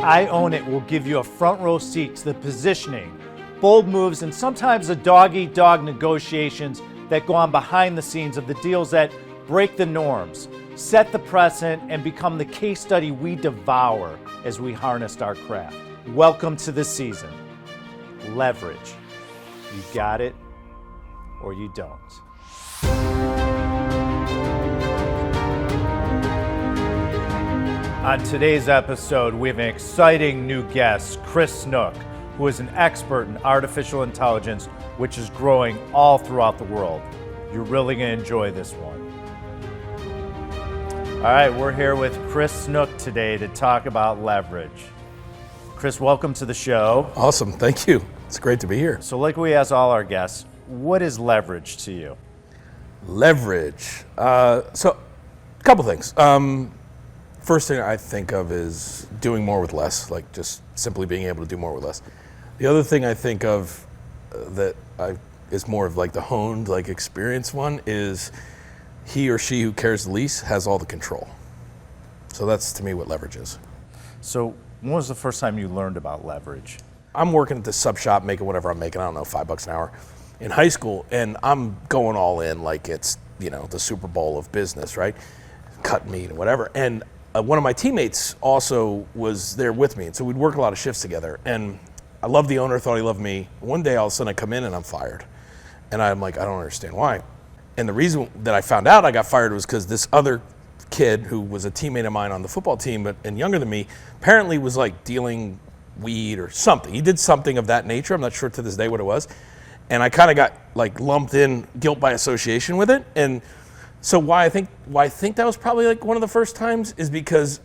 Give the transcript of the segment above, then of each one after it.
I Own It will give you a front row seat to the positioning, bold moves, and sometimes the dog-eat-dog negotiations that go on behind the scenes of the deals that break the norms, set the precedent, and become the case study we devour as we harness our craft. Welcome to the season. Leverage. You got it or you don't. On today's episode, we have an exciting new guest, Chris Snook, who is an expert in artificial intelligence, which is growing all throughout the world. You're really going to enjoy this one. All right, we're here with Chris Snook today to talk about leverage. Chris, welcome to the show. Awesome, thank you. It's great to be here. So like we ask all our guests, what is leverage to you? Leverage. So a couple things. First thing I think of is doing more with less, like just simply being able to do more with less. The other thing I think of is more of like the honed, like experience one is he or she who cares the least has all the control. So that's to me what leverage is. So when was the first time you learned about leverage? I'm working at the sub shop making whatever I'm making, I don't know, $5 an hour in high school, and I'm going all in like it's, the Super Bowl of business, right? Cut meat and whatever. And one of my teammates also was there with me, and so we'd work a lot of shifts together. And I loved the owner, thought he loved me. One day, all of a sudden, I come in and I'm fired. And I'm like, I don't understand why. And the reason that I found out I got fired was because this other kid who was a teammate of mine on the football team, and younger than me, apparently was like dealing weed or something. He did something of that nature. I'm not sure to this day what it was. And I kind of got like lumped in guilt by association with it. And so why I think that was probably like one of the first times is because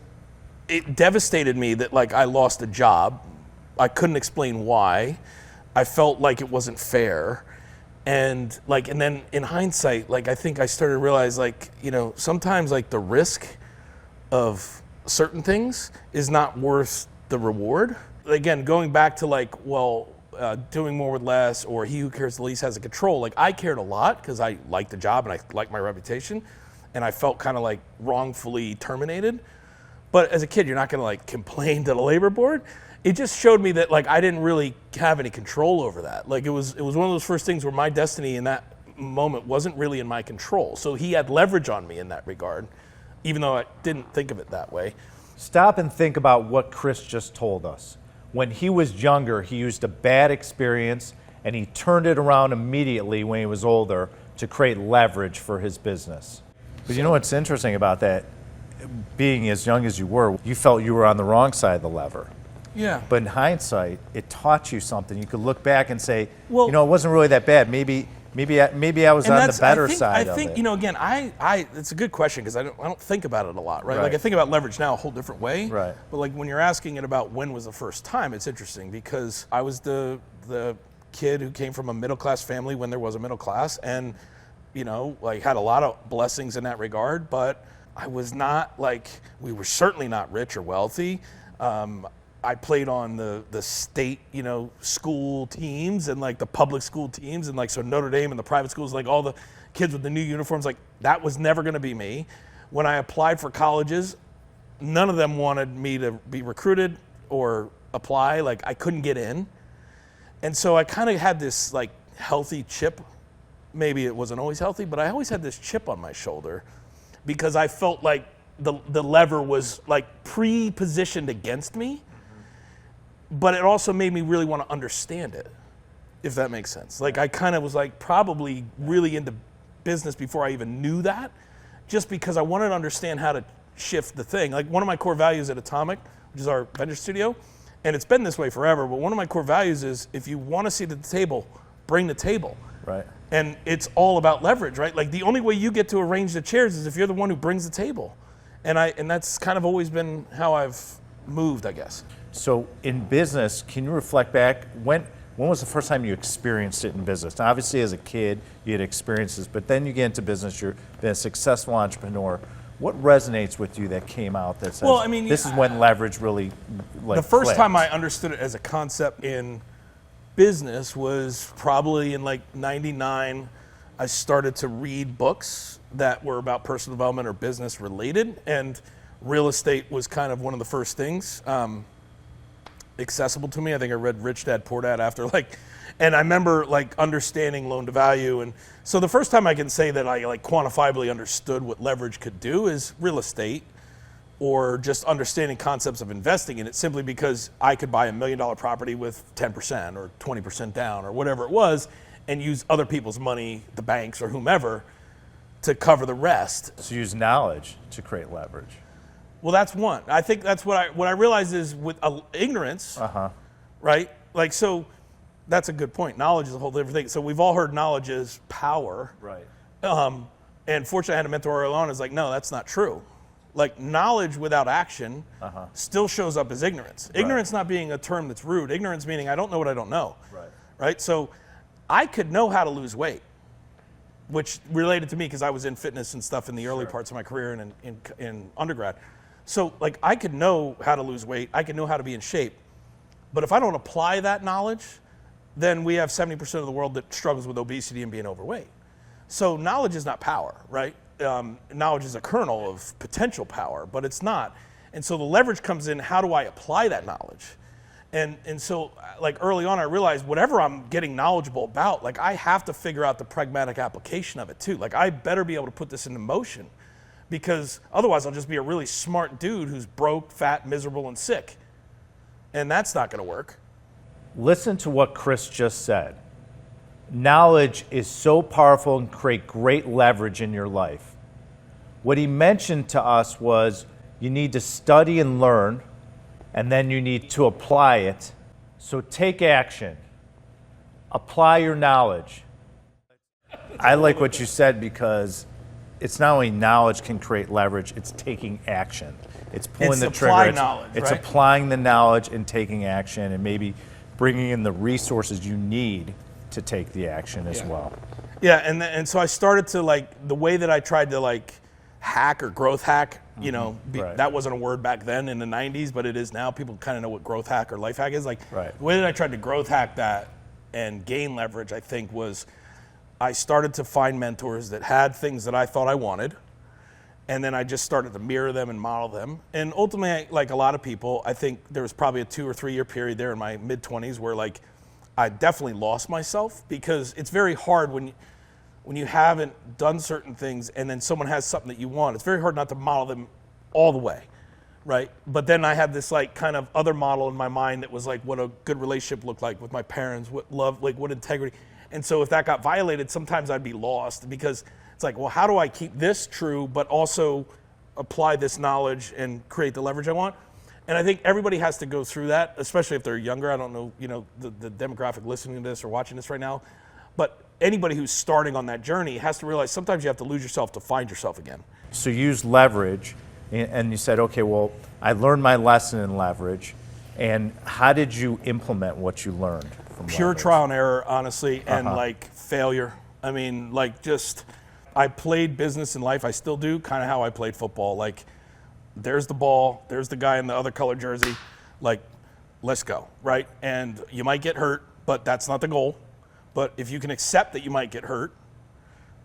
it devastated me that like I lost a job. I couldn't explain why. I felt like it wasn't fair. And then in hindsight, like I think I started to realize like, sometimes like the risk of certain things is not worth the reward. Again, going back to like, doing more with less, or he who cares the least has a control. Like I cared a lot because I liked the job and I liked my reputation, and I felt kind of like wrongfully terminated. But as a kid, you're not going to like complain to the labor board. It just showed me that like I didn't really have any control over that. Like it was one of those first things where my destiny in that moment wasn't really in my control. So he had leverage on me in that regard, even though I didn't think of it that way. Stop and think about what Chris just told us. When he was younger, he used a bad experience and he turned it around immediately when he was older to create leverage for his business. But you know what's interesting about that? Being as young as you were, you felt you were on the wrong side of the lever. Yeah. But in hindsight, it taught you something. You could look back and say, well, it wasn't really that bad. Maybe I was on the better side of it. I think, again, it's a good question because I don't think about it a lot, right? Right? Like I think about leverage now a whole different way. Right. But like when you're asking it about when was the first time, it's interesting because I was the kid who came from a middle class family when there was a middle class, and like had a lot of blessings in that regard. But I was not like, we were certainly not rich or wealthy. I played on the state, school teams and like the public school teams, and like so Notre Dame and the private schools, like all the kids with the new uniforms, like that was never going to be me. When I applied for colleges, none of them wanted me to be recruited or apply. Like I couldn't get in. And so I kind of had this like healthy chip. Maybe it wasn't always healthy, but I always had this chip on my shoulder because I felt like the lever was like pre-positioned against me. But it also made me really want to understand it, if that makes sense. Like I kind of was like probably really into business before I even knew that, just because I wanted to understand how to shift the thing. Like one of my core values at ATOMIQ, which is our venture studio, and it's been this way forever, but one of my core values is if you want to sit at the table, bring the table. Right. And it's all about leverage, right? Like the only way you get to arrange the chairs is if you're the one who brings the table. And that's kind of always been how I've moved, I guess. So in business, can you reflect back? When was the first time you experienced it in business? Now, obviously, as a kid, you had experiences, but then you get into business, you've been a successful entrepreneur. What resonates with you that came out that says, this is when leverage really the first clicked? time I understood it as a concept in business was probably in like 99. I started to read books that were about personal development or business related, and real estate was kind of one of the first things. accessible to me. I think I read Rich Dad Poor Dad after and I remember understanding loan to value. And so the first time I can say that I quantifiably understood what leverage could do is real estate, or just understanding concepts of investing in it, simply because I could buy $1 million property with 10% or 20% down or whatever it was, and use other people's money, the banks or whomever, to cover the rest. So use knowledge to create leverage. Well, that's one. I think that's what I realize is with ignorance, right? So that's a good point. Knowledge is a whole different thing. So we've all heard knowledge is power. Right. And fortunately, I had a mentor early on who's like, no, that's not true. Knowledge without action still shows up as ignorance. Right. Ignorance not being a term that's rude. Ignorance meaning I don't know what I don't know. Right. Right? So I could know how to lose weight, which related to me because I was in fitness and stuff in the early parts of my career and in undergrad. So I could know how to lose weight. I could know how to be in shape. But if I don't apply that knowledge, then we have 70% of the world that struggles with obesity and being overweight. So knowledge is not power, right? Knowledge is a kernel of potential power, but it's not. And so the leverage comes in, how do I apply that knowledge? And so early on, I realized whatever I'm getting knowledgeable about, I have to figure out the pragmatic application of it too. I better be able to put this into motion, because otherwise I'll just be a really smart dude who's broke, fat, miserable, and sick. And that's not gonna work. Listen to what Chris just said. Knowledge is so powerful and create great leverage in your life. What he mentioned to us was you need to study and learn, and then you need to apply it. So take action. Apply your knowledge. I like what you said, because it's not only knowledge can create leverage, it's taking action. It's pulling the trigger. It's applying the knowledge and taking action, and maybe bringing in the resources you need to take the action as well. Yeah, and so I started to the way that I tried to hack or growth hack, that wasn't a word back then in the 90s, but it is now. People kind of know what growth hack or life hack is. The way that I tried to growth hack that and gain leverage, I think, was I started to find mentors that had things that I thought I wanted, and then I just started to mirror them and model them. And ultimately, like a lot of people, I think there was probably a 2 or 3 year period there in my mid-20s where I definitely lost myself, because it's very hard when you haven't done certain things and then someone has something that you want. It's very hard not to model them all the way, right? But then I had this kind of other model in my mind that was what a good relationship looked like with my parents, what love, what integrity. And so if that got violated, sometimes I'd be lost, because it's well, how do I keep this true but also apply this knowledge and create the leverage I want? And I think everybody has to go through that, especially if they're younger. I don't know, the demographic listening to this or watching this right now, but anybody who's starting on that journey has to realize sometimes you have to lose yourself to find yourself again. So use leverage, and you said, okay, well, I learned my lesson in leverage, and how did you implement what you learned from Pure leverage? Trial and error, honestly, and failure. I mean, I played business in life, I still do, kind of how I played football. There's the ball, there's the guy in the other colored jersey, let's go, right? And you might get hurt, but that's not the goal. But if you can accept that you might get hurt,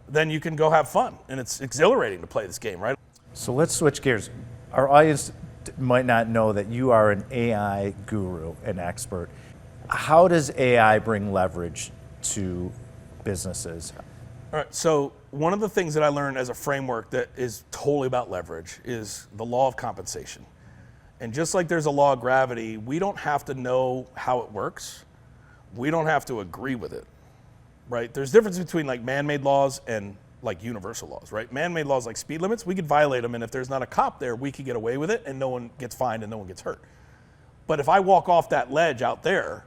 then you can go have fun. And it's exhilarating to play this game, right? So let's switch gears. Our audience might not know that you are an AI guru, an expert. How does AI bring leverage to businesses? All right, so one of the things that I learned as a framework that is totally about leverage is the law of compensation. And just like there's a law of gravity, we don't have to know how it works. We don't have to agree with it, right? There's a difference between man-made laws and universal laws, right? Man-made laws like speed limits, we could violate them, and if there's not a cop there, we could get away with it and no one gets fined and no one gets hurt. But if I walk off that ledge out there,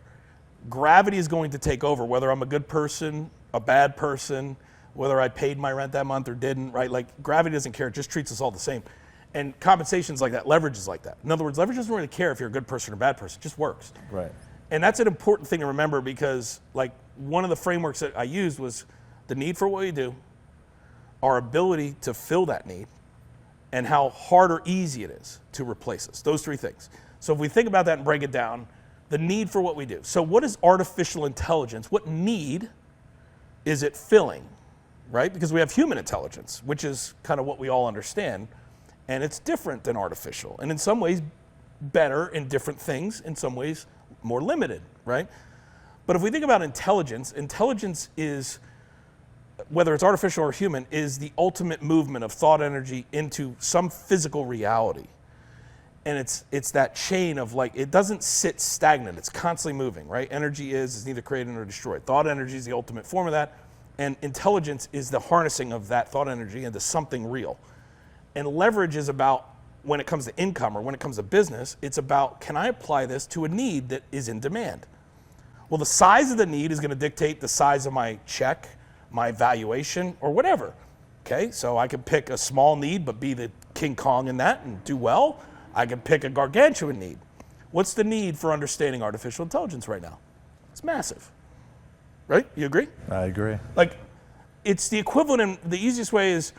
gravity is going to take over, whether I'm a good person, a bad person, whether I paid my rent that month or didn't, right? Gravity doesn't care, it just treats us all the same. And compensation's like that, leverage is like that. In other words, leverage doesn't really care if you're a good person or a bad person, it just works. Right. And that's an important thing to remember, because one of the frameworks that I used was the need for what we do, our ability to fill that need, and how hard or easy it is to replace us. Those 3 things. So if we think about that and break it down, the need for what we do. So what is artificial intelligence? What need is it filling, right? Because we have human intelligence, which is kind of what we all understand, and it's different than artificial. And in some ways, better in different things, in some ways more limited, right? But if we think about intelligence, intelligence is, whether it's artificial or human, is the ultimate movement of thought energy into some physical reality. And it's that chain of like, it doesn't sit stagnant, it's constantly moving, right? Energy is neither created nor destroyed. Thought energy is the ultimate form of that, and intelligence is the harnessing of that thought energy into something real. And leverage is about, when it comes to income or when it comes to business, it's about, can I apply this to a need that is in demand? Well, the size of the need is going to dictate the size of my check, my valuation, or whatever. Okay, so I could pick a small need but be the King Kong in that and do well. I could pick a gargantuan need. What's the need for understanding artificial intelligence right now? It's massive, right? You agree? I agree. Like, it's the equivalent, and the easiest way is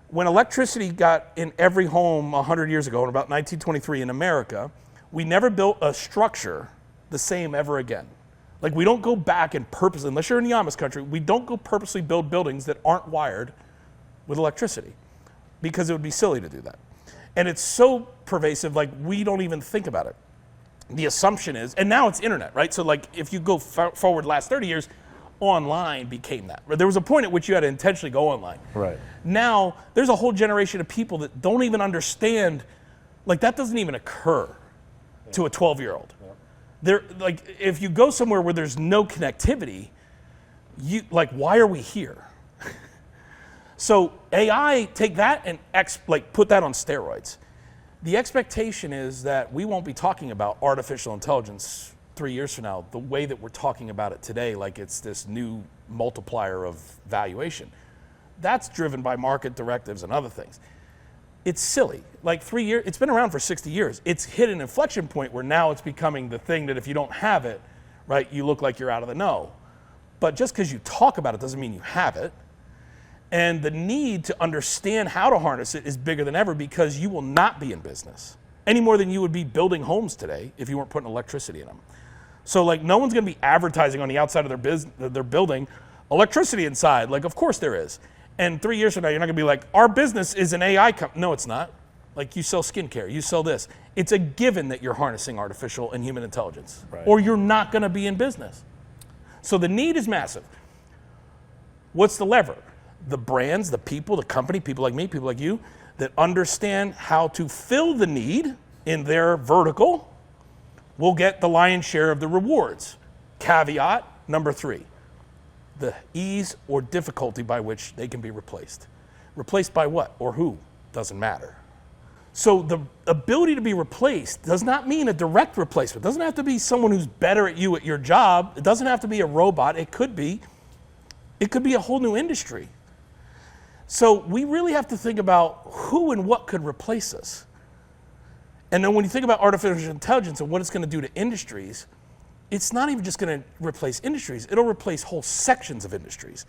when electricity got in every home 100 years ago, in about 1923 in America, we never built a structure the same ever again. Like, we don't go back and purposely, unless you're in the Amish country, we don't go purposely build buildings that aren't wired with electricity, because it would be silly to do that. And it's so pervasive, like, we don't even think about it. The assumption is, and now it's internet, right? So like, if you go forward last 30 years, online became that. There was a point at which you had to intentionally go online. Right. Now, there's a whole generation of people that don't even understand, like, that doesn't even occur to a 12-year-old. They're like, if you go somewhere where there's no connectivity, you like, why are we here? So AI, take that and put that on steroids. The expectation is that we won't be talking about artificial intelligence 3 years from now the way that we're talking about it today, like it's this new multiplier of valuation. That's driven by market directives and other things. It's silly. Like 3 years, it's been around for 60 years. It's hit an inflection point where now it's becoming the thing that if you don't have it, right, you look like you're out of the know. But just because you talk about it doesn't mean you have it. And the need to understand how to harness it is bigger than ever, because you will not be in business any more than you would be building homes today if you weren't putting electricity in them. So like, no one's going to be advertising on the outside of their building electricity inside. Like, of course there is. And 3 years from now, you're not going to be like, our business is an AI company. No, it's not. Like, you sell skincare, you sell this. It's a given that you're harnessing artificial and human intelligence, right, or you're not going to be in business. So the need is massive. What's the lever? The brands, the people, the company, people like me, people like you, that understand how to fill the need in their vertical will get the lion's share of the rewards. Caveat number 3. The ease or difficulty by which they can be replaced. Replaced by what or who doesn't matter. So the ability to be replaced does not mean a direct replacement. It doesn't have to be someone who's better at you at your job. It doesn't have to be a robot. It could be a whole new industry. So we really have to think about who and what could replace us. And then when you think about artificial intelligence and what it's going to do to industries, it's not even just going to replace industries, it'll replace whole sections of industries.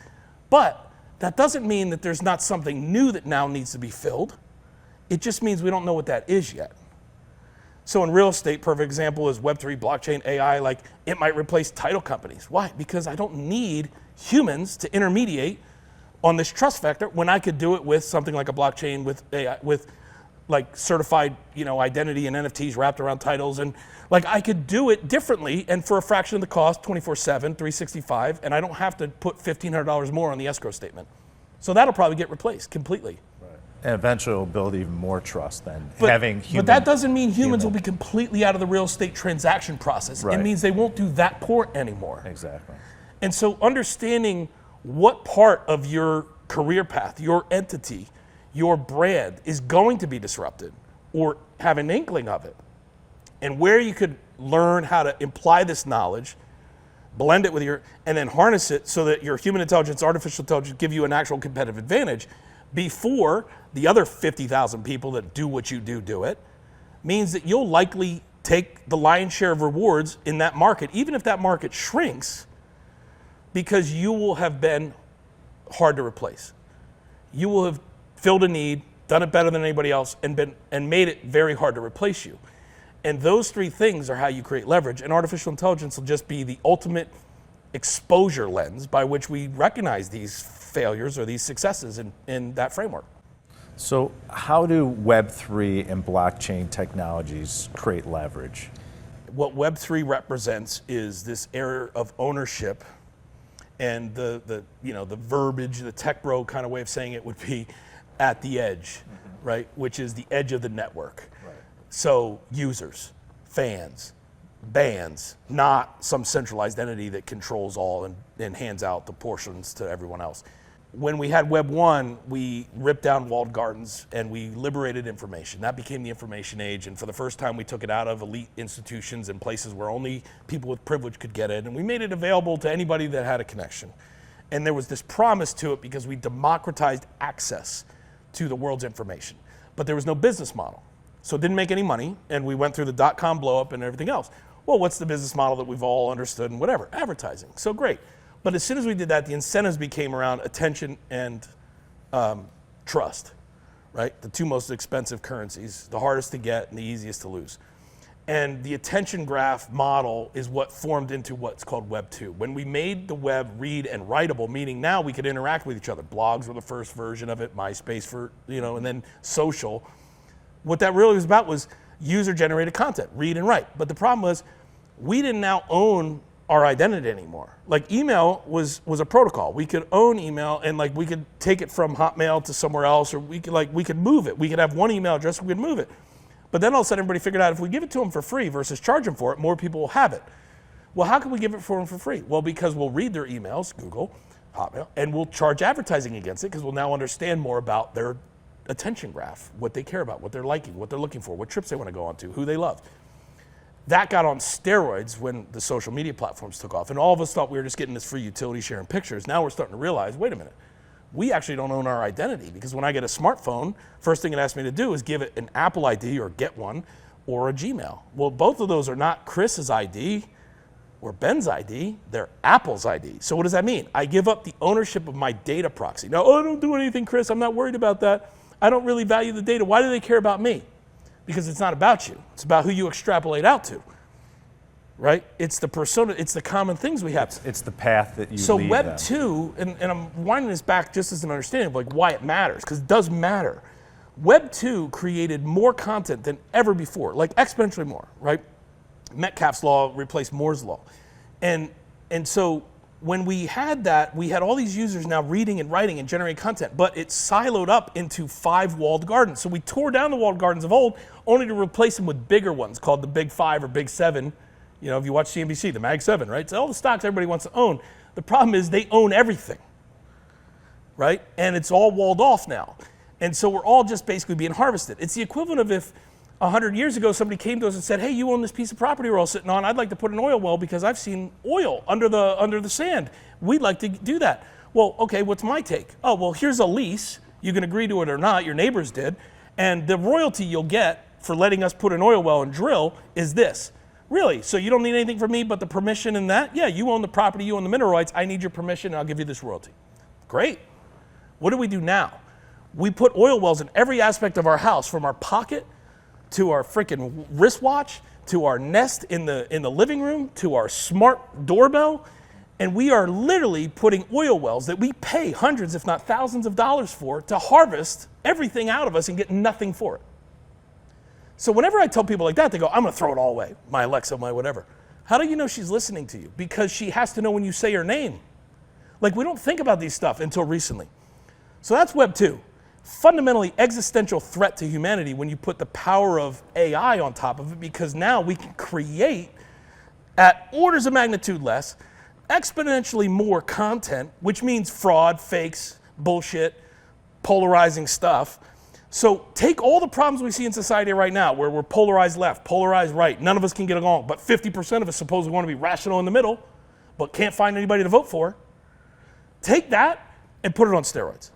But that doesn't mean that there's not something new that now needs to be filled. It just means we don't know what that is yet. So in real estate, perfect example is Web3, blockchain, AI, like it might replace title companies. Why? Because I don't need humans to intermediate on this trust factor when I could do it with something like a blockchain with AI, with like certified, identity and NFTs wrapped around titles, and like I could do it differently and for a fraction of the cost, 24/7, 365, and I don't have to put $1,500 more on the escrow statement. So that'll probably get replaced completely. Right. And eventually it'll build even more trust than having humans. But that doesn't mean humans will be completely out of the real estate transaction process. Right. It means they won't do that part anymore. Exactly. And so understanding what part of your career path, your entity, your brand is going to be disrupted or have an inkling of it, and where you could learn how to apply this knowledge, blend it with and then harness it so that your human intelligence, artificial intelligence give you an actual competitive advantage before the other 50,000 people that do what you do it, means that you'll likely take the lion's share of rewards in that market, even if that market shrinks, because you will have been hard to replace. You will have filled a need, done it better than anybody else, and made it very hard to replace you. And those 3 things are how you create leverage, and artificial intelligence will just be the ultimate exposure lens by which we recognize these failures or these successes in that framework. So how do Web3 and blockchain technologies create leverage? What Web3 represents is this era of ownership, and the verbiage, the tech bro kind of way of saying it would be at the edge, right? Which is the edge of the network. Right. So users, fans, bands, not some centralized entity that controls all and hands out the portions to everyone else. When we had Web 1, we ripped down walled gardens and we liberated information. That became the information age, and for the first time we took it out of elite institutions and places where only people with privilege could get it, and we made it available to anybody that had a connection. And there was this promise to it because we democratized access to the world's information. But there was no business model. So it didn't make any money, and we went through the dot-com blow-up and everything else. Well, what's the business model that we've all understood and whatever? Advertising. So great. But as soon as we did that, the incentives became around attention and trust, right? The two most expensive currencies, the hardest to get and the easiest to lose. And the attention graph model is what formed into what's called Web 2. When we made the web read and writable, meaning now we could interact with each other. Blogs were the first version of it, MySpace for, and then social. What that really was about was user-generated content, read and write. But the problem was we didn't now own our identity anymore. Like email was a protocol. We could own email and like we could take it from Hotmail to somewhere else, or we could move it. We could have one email address, we could move it. But then all of a sudden everybody figured out if we give it to them for free versus charge them for it, more people will have it. Well, how can we give it for them for free? Well, because we'll read their emails, Google, Hotmail, and we'll charge advertising against it because we'll now understand more about their attention graph, what they care about, what they're liking, what they're looking for, what trips they want to go on to, who they love. That got on steroids when the social media platforms took off. And all of us thought we were just getting this free utility sharing pictures. Now we're starting to realize, wait a minute, we actually don't own our identity, because when I get a smartphone, first thing it asks me to do is give it an Apple ID or get one or a Gmail. Well, both of those are not Chris's ID or Ben's ID, they're Apple's ID. So what does that mean? I give up the ownership of my data proxy. Now, don't do anything, Chris, I'm not worried about that. I don't really value the data. Why do they care about me? Because it's not about you. It's about who you extrapolate out to, right? It's the persona, it's the common things we have. It's the path that you So lead Web them. 2, and I'm winding this back just as an understanding of like why it matters, because it does matter. Web 2 created more content than ever before, like exponentially more, right? Metcalfe's law replaced Moore's law. And so when we had that, we had all these users now reading and writing and generating content, but it siloed up into 5 walled gardens. So we tore down the walled gardens of old, only to replace them with bigger ones called the Big 5 or Big 7. You know, if you watch CNBC, the Mag 7, right? So all the stocks everybody wants to own. The problem is they own everything, right? And it's all walled off now. And so we're all just basically being harvested. It's the equivalent of if 100 years ago somebody came to us and said, hey, you own this piece of property we're all sitting on. I'd like to put an oil well because I've seen oil under the sand. We'd like to do that. Well, okay, what's my take? Oh, well, here's a lease. You can agree to it or not. Your neighbors did. And the royalty you'll get for letting us put an oil well and drill is this. Really? So you don't need anything from me but the permission and that? Yeah, you own the property, you own the mineral rights. I need your permission and I'll give you this royalty. Great. What do we do now? We put oil wells in every aspect of our house, from our pocket to our freaking wristwatch, to our Nest in the living room, to our smart doorbell. And we are literally putting oil wells that we pay hundreds, if not thousands of dollars for, to harvest everything out of us and get nothing for it. So whenever I tell people like that, they go, I'm gonna throw it all away, my Alexa, my whatever. How do you know she's listening to you? Because she has to know when you say her name. Like, we don't think about these stuff until recently. So that's Web 2. Fundamentally existential threat to humanity when you put the power of AI on top of it, because now we can create at orders of magnitude less, exponentially more content, which means fraud, fakes, bullshit, polarizing stuff. So take all the problems we see in society right now, where we're polarized left, polarized right, none of us can get along, but 50% of us supposedly want to be rational in the middle, but can't find anybody to vote for. Take that and put it on steroids.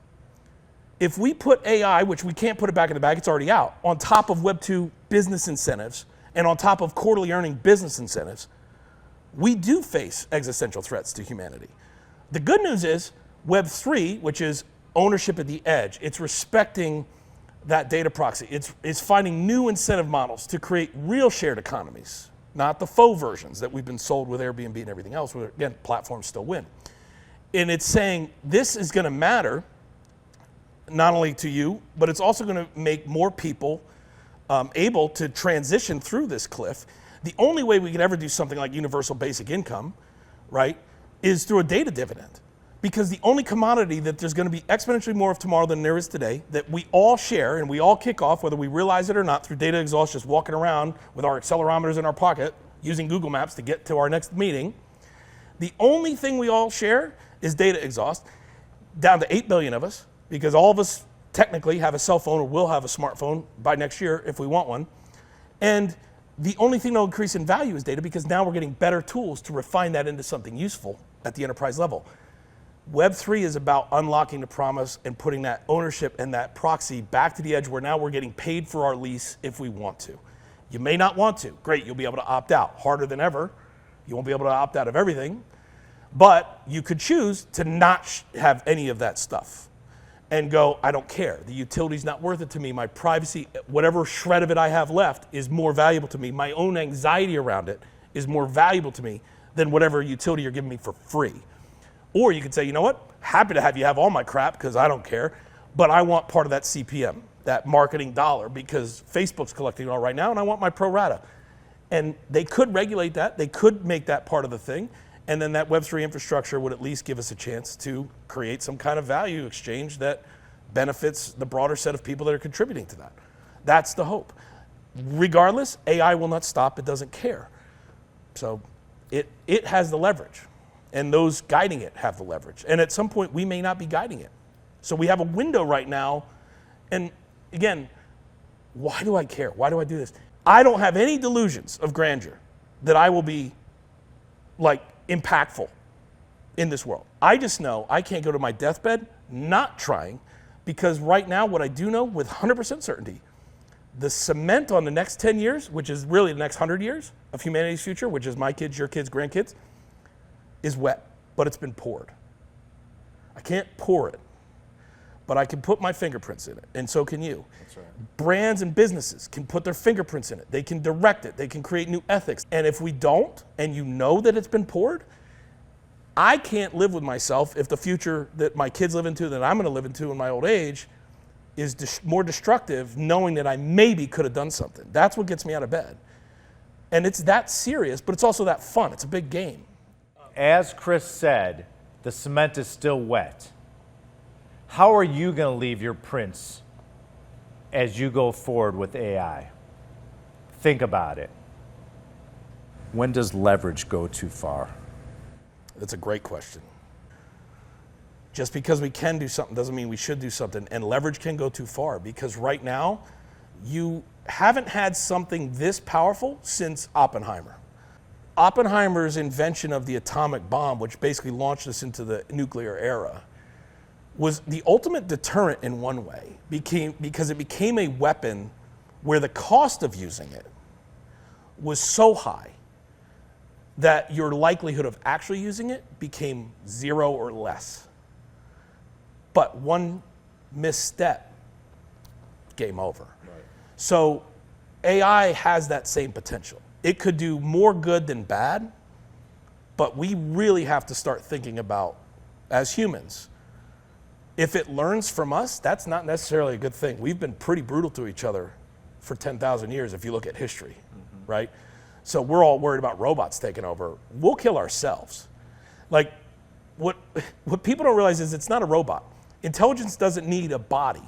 If we put AI, which we can't put it back in the bag, it's already out, on top of Web 2 business incentives and on top of quarterly earning business incentives, we do face existential threats to humanity. The good news is Web 3, which is ownership at the edge, it's respecting that data proxy. It's finding new incentive models to create real shared economies, not the faux versions that we've been sold with Airbnb and everything else, where, again, platforms still win. And it's saying this is going to matter not only to you, but it's also going to make more people able to transition through this cliff. The only way we could ever do something like universal basic income, right, is through a data dividend. Because the only commodity that there's going to be exponentially more of tomorrow than there is today, that we all share and we all kick off, whether we realize it or not, through data exhaust, just walking around with our accelerometers in our pocket, using Google Maps to get to our next meeting. The only thing we all share is data exhaust, down to 8 billion of us, because all of us technically have a cell phone or will have a smartphone by next year if we want one. And the only thing that will increase in value is data, because now we're getting better tools to refine that into something useful at the enterprise level. Web3 is about unlocking the promise and putting that ownership and that proxy back to the edge where now we're getting paid for our lease if we want to. You may not want to. Great, you'll be able to opt out. Harder than ever. You won't be able to opt out of everything. But you could choose to not have any of that stuff and go, I don't care. The utility's not worth it to me. My privacy, whatever shred of it I have left, is more valuable to me. My own anxiety around it is more valuable to me than whatever utility you're giving me for free. Or you could say, you know what? Happy to have you have all my crap because I don't care, but I want part of that CPM, that marketing dollar, because Facebook's collecting it all right now and I want my pro rata. And they could regulate that. They could make that part of the thing. And then that Web3 infrastructure would at least give us a chance to create some kind of value exchange that benefits the broader set of people that are contributing to that. That's the hope. Regardless, AI will not stop. It doesn't care. So it has the leverage. And those guiding it have the leverage. And at some point, we may not be guiding it. So we have a window right now. And again, why do I care? Why do I do this? I don't have any delusions of grandeur that I will be like impactful in this world. I just know I can't go to my deathbed not trying, because right now what I do know with 100% certainty, the cement on the next 10 years, which is really the next 100 years of humanity's future, which is my kids, your kids, grandkids, is wet, but it's been poured. I can't pour it, but I can put my fingerprints in it, and so can you. That's right. Brands and businesses can put their fingerprints in it. They can direct it. They can create new ethics. And if we don't, and you know that it's been poured, I can't live with myself if the future that my kids live into, that I'm going to live into in my old age, is more destructive, knowing that I maybe could have done something. That's what gets me out of bed. And it's that serious, but it's also that fun. It's a big game. As Chris said, the cement is still wet. How are you going to leave your prints as you go forward with AI? Think about it. When does leverage go too far? That's a great question. Just because we can do something doesn't mean we should do something. And leverage can go too far, because right now, you haven't had something this powerful since Oppenheimer. Oppenheimer's invention of the atomic bomb, which basically launched us into the nuclear era, was the ultimate deterrent in one way, because it became a weapon where the cost of using it was so high that your likelihood of actually using it became 0 or less. But one misstep, game over. Right. So AI has that same potential. It could do more good than bad, but we really have to start thinking about, as humans, if it learns from us, that's not necessarily a good thing. We've been pretty brutal to each other for 10,000 years if you look at history, right? So we're all worried about robots taking over. We'll kill ourselves. Like, what people don't realize is it's not a robot. Intelligence doesn't need a body.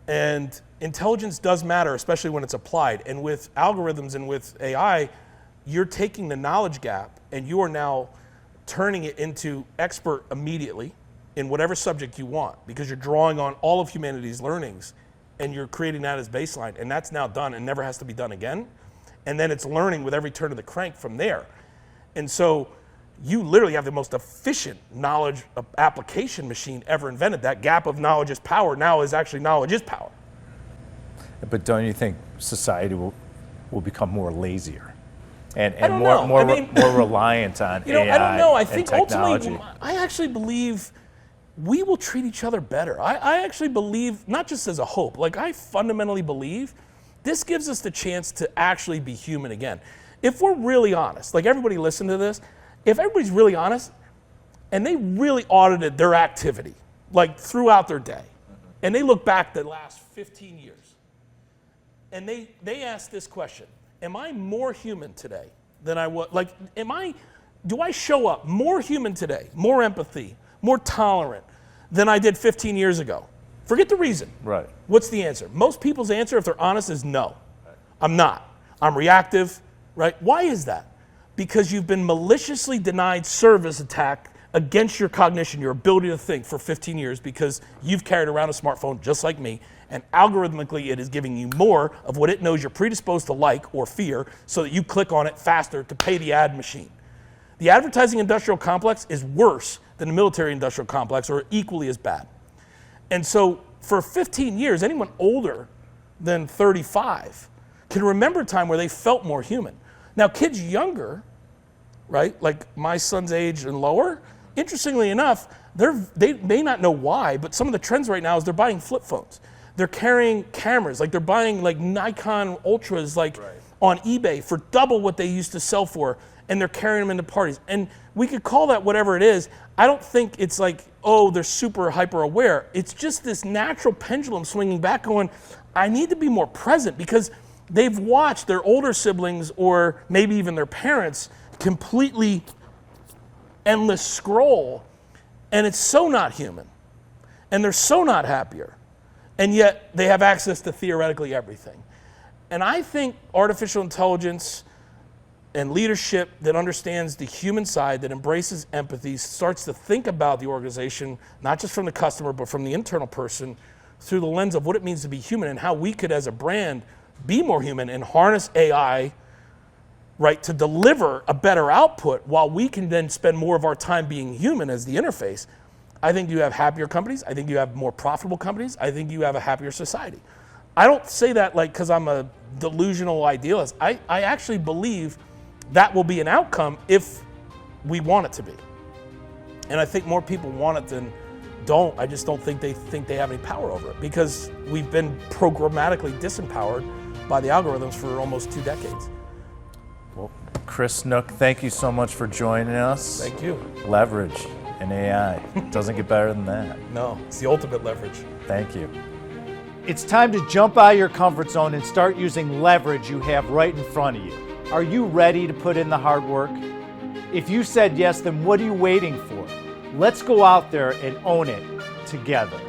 And intelligence does matter, especially when it's applied. And with algorithms and with AI, you're taking the knowledge gap and you are now turning it into expert immediately in whatever subject you want, because you're drawing on all of humanity's learnings and you're creating that as baseline. And that's now done and never has to be done again. And then it's learning with every turn of the crank from there. And so you literally have the most efficient knowledge application machine ever invented. That gap of knowledge is power now is actually knowledge is power. But don't you think society will become more lazier and more reliant on AI? I don't know. I think technology? Ultimately, I actually believe we will treat each other better. I actually believe, not just as a hope, like I fundamentally believe this gives us the chance to actually be human again. If we're really honest, like everybody listen to this, if everybody's really honest and they really audited their activity, like throughout their day. And they look back the last 15 years. And they ask this question: am I more human today than I was? Like, do I show up more human today, more empathy, more tolerant than I did 15 years ago? Forget the reason. Right. What's the answer? Most people's answer, if they're honest, is no. I'm not. I'm reactive, right? Why is that? Because you've been maliciously denied service attack against your cognition, your ability to think for 15 years, because you've carried around a smartphone just like me, and algorithmically it is giving you more of what it knows you're predisposed to like or fear, so that you click on it faster to pay the ad machine. The advertising industrial complex is worse than the military industrial complex, or equally as bad. And so for 15 years, anyone older than 35 can remember a time where they felt more human. Now, kids younger, right, like my son's age and lower, interestingly enough, they may not know why, but some of the trends right now is they're buying flip phones. They're carrying cameras, like they're buying like Nikon Ultras on eBay for double what they used to sell for, and they're carrying them into parties. And we could call that whatever it is. I don't think it's like, oh, they're super hyper aware. It's just this natural pendulum swinging back going, I need to be more present, because they've watched their older siblings or maybe even their parents completely endless scroll, and it's so not human, and they're so not happier, and yet they have access to theoretically everything. And I think artificial intelligence and leadership that understands the human side, that embraces empathy, starts to think about the organization, not just from the customer, but from the internal person, through the lens of what it means to be human, and how we could, as a brand, be more human and harness AI, right, to deliver a better output, while we can then spend more of our time being human as the interface. I think you have happier companies. I think you have more profitable companies. I think you have a happier society. I don't say that like because I'm a delusional idealist. I actually believe that will be an outcome if we want it to be. And I think more people want it than don't. I just don't think they have any power over it, because we've been programmatically disempowered by the algorithms for almost 2 decades. Well, Chris Snook, thank you so much for joining us. Thank you. Leverage in AI. Doesn't get better than that. No, it's the ultimate leverage. Thank you. It's time to jump out of your comfort zone and start using leverage you have right in front of you. Are you ready to put in the hard work? If you said yes, then what are you waiting for? Let's go out there and own it together.